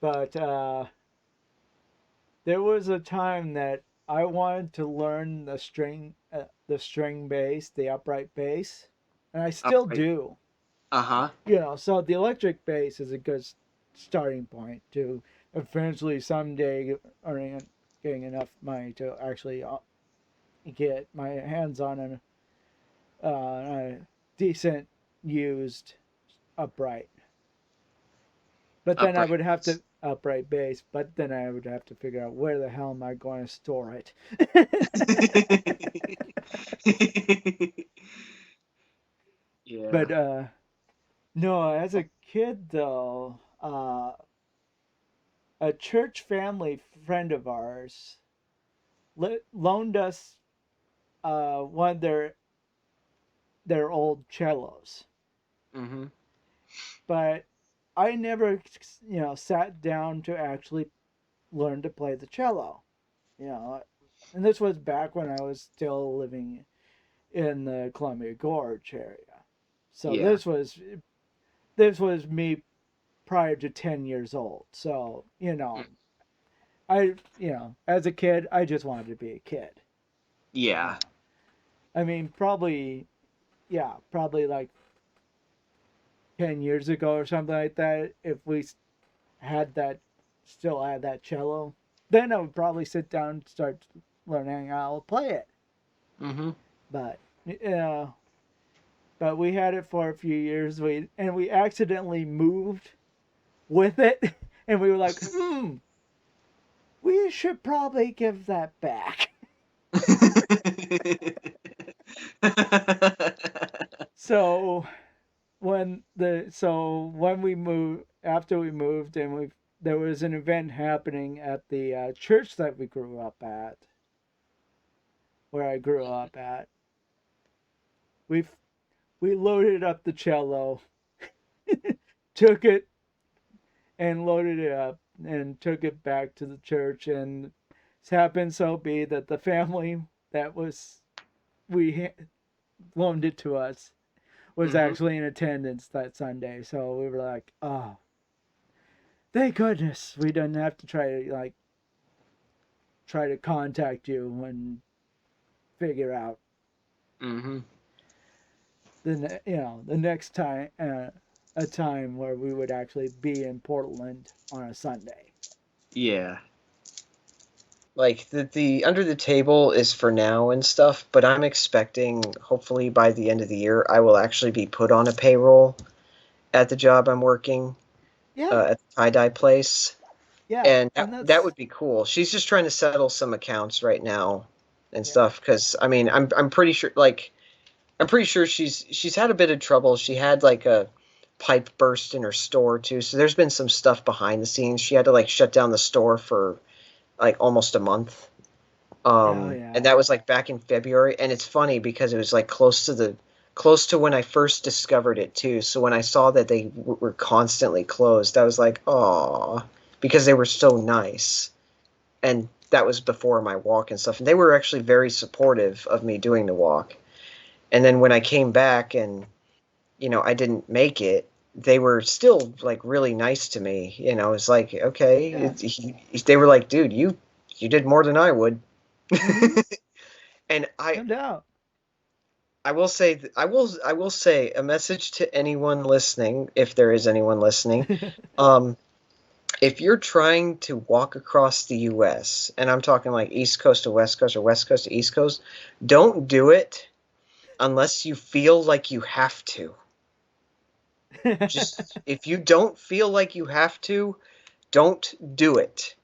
but there was a time that I wanted to learn the string bass, the upright bass, and I still Upright. do. Uh-huh. So the electric bass is a good starting point to eventually someday earning getting enough money to actually get my hands on a decent used upright. But then I Upright. would have to upright bass, but then I would have to figure out where the hell am I going to store it. Yeah. But no, as a kid though, a church family friend of ours loaned us one of their old cellos, Hmm. but I never sat down to actually learn to play the cello. You know, and this was back when I was still living in the Columbia Gorge area. So Yeah. this was me prior to 10 years old. So, as a kid, I just wanted to be a kid. You Yeah. know. I mean, probably like 10 years ago or something like that, if we had that still had that cello, then I would probably sit down and start learning how to play it. Hmm. But we had it for a few years. We accidentally moved with it, and we were like, we should probably give that back. So when we moved, after we moved, and there was an event happening at the church that we grew up at, where I grew up at. We we loaded up the cello, took it and loaded it up, and took it back to the church. And it happened so be that the family that was we loaned it to us was Hmm. actually in attendance that Sunday. So we were like, oh, thank goodness we didn't have to try to contact you and figure out Hmm. the next time a time where we would actually be in Portland on a Sunday. Yeah. Like the under the table is for now and stuff, but I'm expecting hopefully by the end of the year I will actually be put on a payroll at the job I'm working Yeah, at the tie-dye place, yeah, and and that that's would be cool. She's just trying to settle some accounts right now and yeah, stuff because I mean I'm pretty sure like I'm pretty sure she's had a bit of trouble. She had like a pipe burst in her store too, so there's been some stuff behind the scenes. She had to like shut down the store for like almost a month. oh And yeah, that was like back in February, and it's funny because it was like close to when I first discovered it too. So when I saw that they were constantly closed, I was like, "Oh," because they were so nice. And that was before my walk and stuff. And they were actually very supportive of me doing the walk. And then when I came back and, I didn't make it, they were still like really nice to me. It's like, okay, yeah, they were like, "Dude, you did more than I would." mm-hmm, And no doubt. I will say a message to anyone listening, if there is anyone listening. Um, if you're trying to walk across the US, and I'm talking like East Coast to West Coast or West Coast to East Coast, don't do it unless you feel like you have to. Just if you don't feel like you have to, don't do it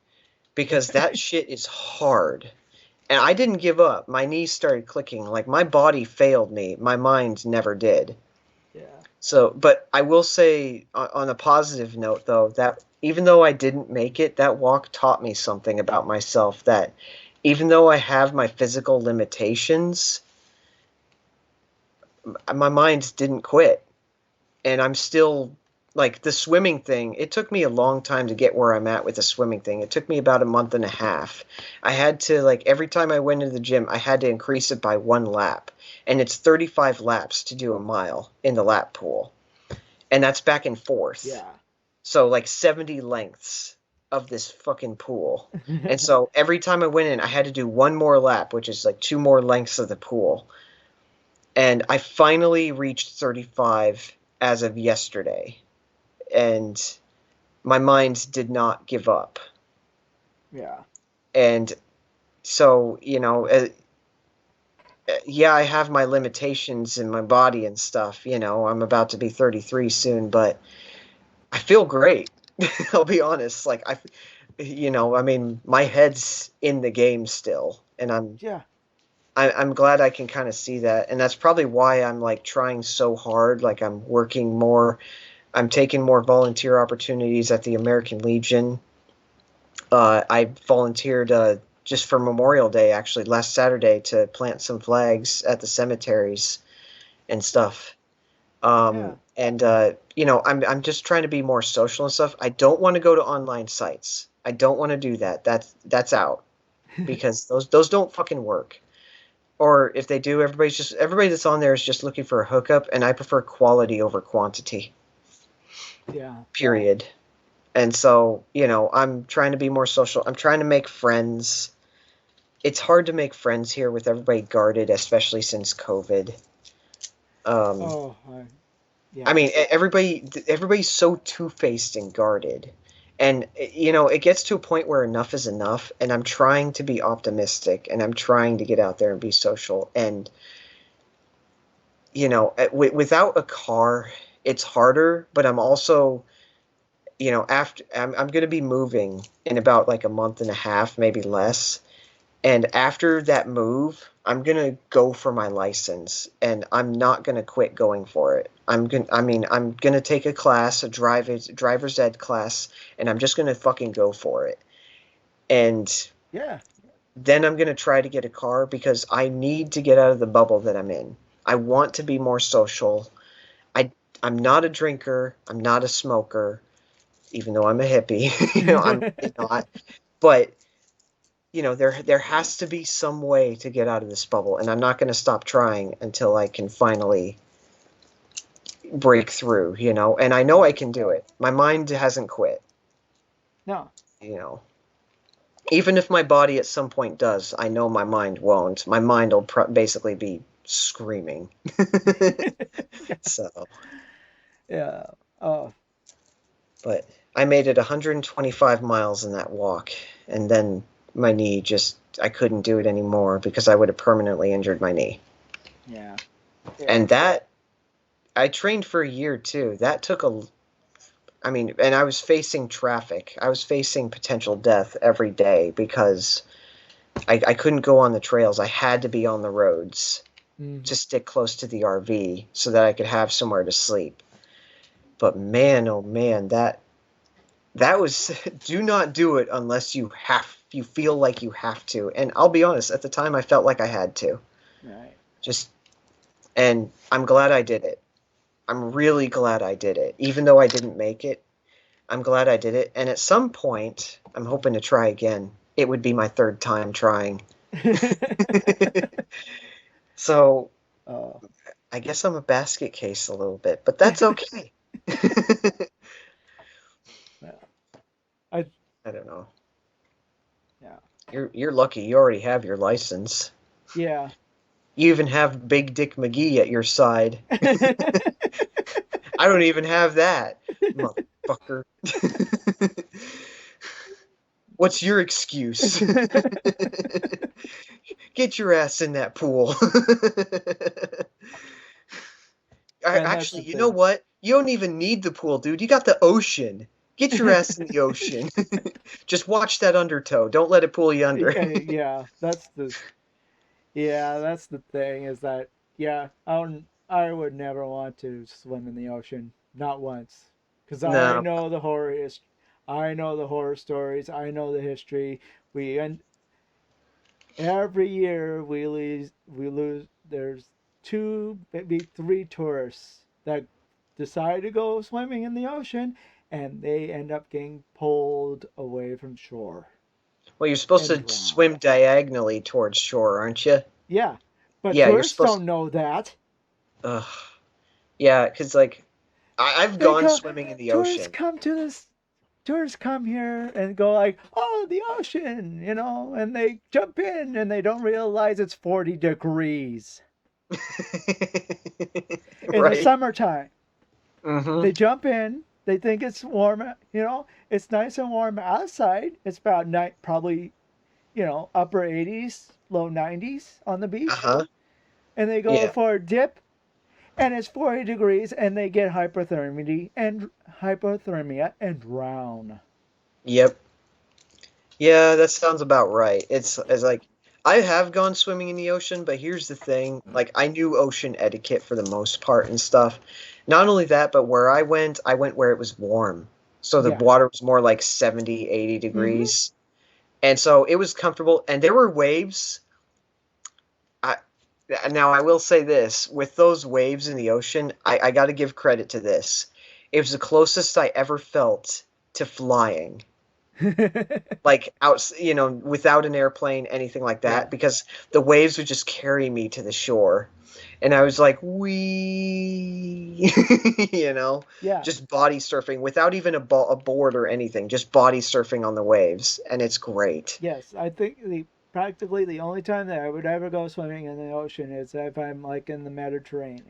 because that shit is hard. And I didn't give up. My knees started clicking. Like my body failed me. My mind never did. Yeah. So, but I will say on a positive note though, that even though I didn't make it, that walk taught me something about myself that even though I have my physical limitations, my mind didn't quit. And I'm still like the swimming thing. It took me a long time to get where I'm at with the swimming thing. It took me about a month and a half. I had to like every time I went into the gym, I had to increase it by 1 lap. And it's 35 laps to do a mile in the lap pool. And that's back and forth. Yeah. So like 70 lengths of this fucking pool. And so every time I went in, I had to do one more lap, which is like 2 more lengths of the pool. And I finally reached 35 as of yesterday. And my mind did not give up. Yeah. And so, yeah, I have my limitations in my body and stuff. I'm about to be 33 soon, but I feel great. I'll be honest. Like, I mean, my head's in the game still. And Yeah. I'm glad I can kind of see that. And that's probably why I'm like trying so hard. Like, I'm working more. I'm taking more volunteer opportunities at the American Legion. I volunteered just for Memorial Day, actually, last Saturday to plant some flags at the cemeteries and stuff. Yeah. I'm just trying to be more social and stuff. I don't want to go to online sites. I don't want to do that. That's out because those don't fucking work. Or if they do, everybody that's on there is just looking for a hookup, and I prefer quality over quantity. Yeah. Period. And so, I'm trying to be more social. I'm trying to make friends. It's hard to make friends here with everybody guarded, especially since COVID. Um, Oh, I yeah. mean, everybody's so two-faced and guarded. And, it gets to a point where enough is enough, and I'm trying to be optimistic, and I'm trying to get out there and be social. And, without a car, it's harder, but I'm also after I'm going to be moving in about like a month and a half, maybe less. And after that move, I'm going to go for my license and I'm not going to quit going for it. I'm going to take a class, a driver's ed class, and I'm just going to fucking go for it. And Yeah. then I'm going to try to get a car because I need to get out of the bubble that I'm in. I want to be more social. I I'm not a drinker, I'm not a smoker, even though I'm a hippie. I'm really not. But there has to be some way to get out of this bubble, and I'm not going to stop trying until I can finally break through. And I know I can do it. My mind hasn't quit. No. You know, even if my body at some point does, I know my mind won't. My mind will basically be screaming. So, Yeah. Oh. but I made it 125 miles in that walk, and then my knee just, I couldn't do it anymore because I would have permanently injured my knee. Yeah. And that, I trained for a year too. That took and I was facing traffic. I was facing potential death every day because I couldn't go on the trails. I had to be on the roads to stick close to the RV so that I could have somewhere to sleep. But man, oh man, that was, do not do it unless you feel like you have to. And I'll be honest, at the time I felt like I had to. Right. Just, and I'm glad I did it. I'm really glad I did it. Even though I didn't make it, I'm glad I did it. And at some point, I'm hoping to try again. It would be my third time trying. So, Oh. I guess I'm a basket case a little bit, but that's okay. Yeah. I. I don't know. Yeah. You're lucky. You already have your license. Yeah. You even have Big Dick McGee at your side. I don't even have that. fucker. What's your excuse? Get your ass in that pool. And that's Actually, the you know thing. what? You don't even need the pool, dude. You got the ocean. Get your ass in the ocean. Just watch that undertow. Don't let it pull you under. Yeah, that's the thing is that yeah, I would never want to swim in the ocean, not once, because No. I know the horror stories, I know the history. We and every year we lose. There's two, maybe three tourists that decide to go swimming in the ocean, and they end up getting pulled away from shore Well, you're supposed and to drown. swim diagonally towards shore, aren't you? Yeah, but Yeah, you're tourists supposed don't know that. Ugh. Yeah, because, like, I've They gone come, swimming in the tourists ocean. come to this. Tourists come here and go like, "Oh, the ocean," and they jump in and they don't realize it's 40 degrees in the Right? summertime. Mm-hmm. They jump in, they think it's warm, it's nice and warm outside. It's about night, probably, upper 80s, low 90s on the beach, Uh-huh. and they go Yeah. for a dip and it's 40 degrees and they get hypothermia and drown. Yep. Yeah, that sounds about right. It's like I have gone swimming in the ocean, but here's the thing, like I knew ocean etiquette for the most part and stuff. Not only that, but where I went where it was warm. So the Yeah. water was more like 70, 80 Mm-hmm. degrees. And so it was comfortable and there were waves. I Now I will say this, with those waves in the ocean, I got to give credit to this. It was the closest I ever felt to flying, like out, without an airplane, anything like Yeah. that, because the waves would just carry me to the shore, and I was like, wee, Yeah. just body surfing without even a board or anything, just body surfing on the waves, and it's great. Yes, I think practically the only time that I would ever go swimming in the ocean is if I'm like in the Mediterranean.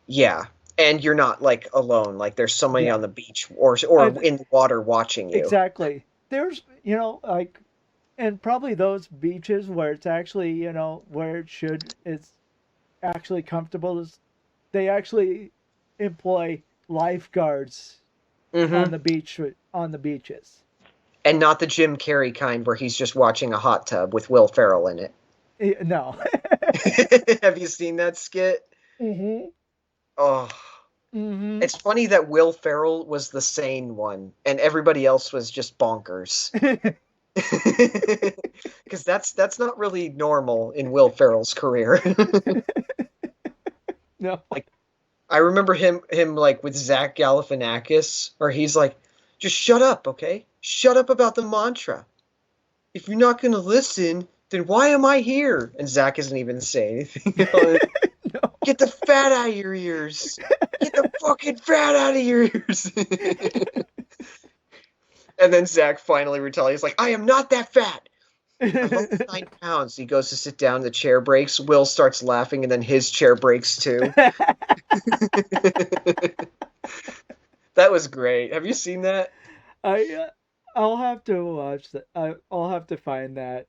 Yeah, and you're not like alone, like there's somebody Yeah. on the beach or I in the water watching you. exactly. There's, like, and probably those beaches where it's actually, where it's actually comfortable is they actually employ lifeguards Hmm. on the beaches. And not the Jim Carrey kind where he's just watching a hot tub with Will Ferrell in No. it. Have you seen that skit? Mhm. Oh, Mhm. it's funny that Will Ferrell was the sane one and everybody else was just bonkers. Because that's not really normal in Will Ferrell's career. No. Like I remember him like with Zach Galifianakis, where he's like, "Just shut up, okay? Shut up about the mantra. If you're not gonna listen, then why am I here?" And Zach isn't even saying anything. No. Get the fat out of your ears. Get the fucking fat out of your ears. And then Zach finally retaliates, like, "I am not that fat. I lost 9 pounds." He goes to sit down, the chair breaks. Will starts laughing, and then his chair breaks too. That was great. Have you seen that? I I'll have to watch that. I'll have to find that.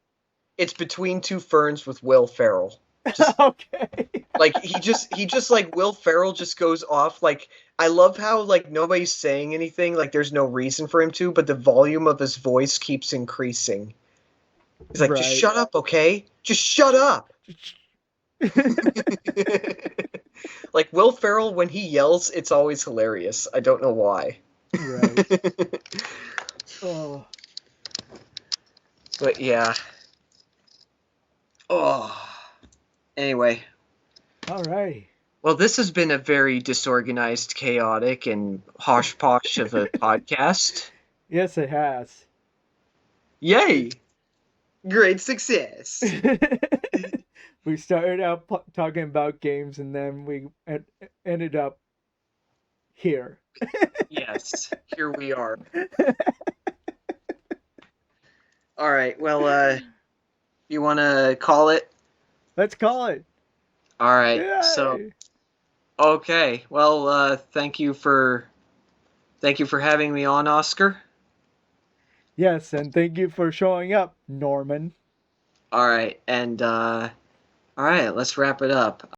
It's Between Two Ferns with Will Ferrell. Just Okay. like he just like Will Ferrell just goes off like I love how like nobody's saying anything, like there's no reason for him to, but the volume of his voice keeps increasing. He's like, "Just Right. shut up, okay? Just shut up." Like Will Ferrell when he yells, it's always hilarious. I don't know why. Right. Oh. But yeah. Oh. Anyway, All right. well, this has been a very disorganized, chaotic, and hosh-posh of a podcast. Yes, it has. Yay! Great success. We started out talking about games, and then we ended up here. Yes, here we are. All right. Well, you want to call it? Let's call it. All right. So, Yay! okay. Well, thank you for Thank you for having me on, Oscar. Yes, and thank you for showing up, Norman. All right, and all right, let's wrap it up.